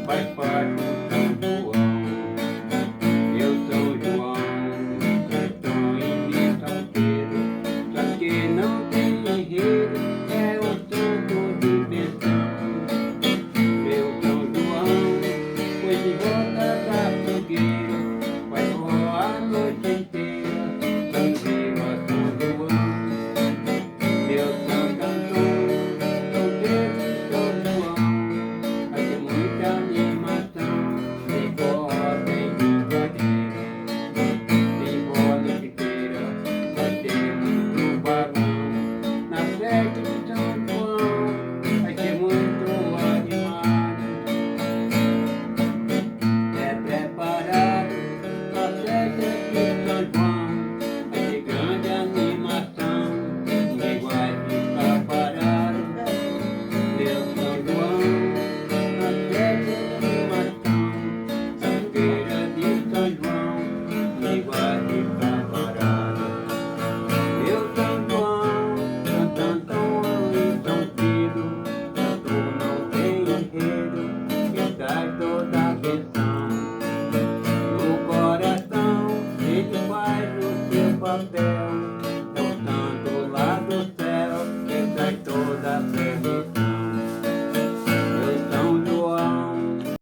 faz parte do São João. Eu sou João, estou em São Pedro, só que não tem enredo, é o santo de bênção. Meu São João foi de volta da fogueira, vai voar a noite inteira, tranquilo a São João. Meu Santo Antônio, São Pedro e São João, vai ter muita animação, tem forró, tem brincadeira, tem bola de feira, vai ter muito balão. Na festa de São João, vai ser muito animado. É preparado a festa de São João, vai ter grande animação, ninguém vai ficar parado. Meu São João, na festa de animação, na fogueira de São João, ninguém vai ficar parado. Meu São João, Santo Antônio e São Pedro, santo não tem enredo, que traz toda a bênção. No coração ele faz o seu papel.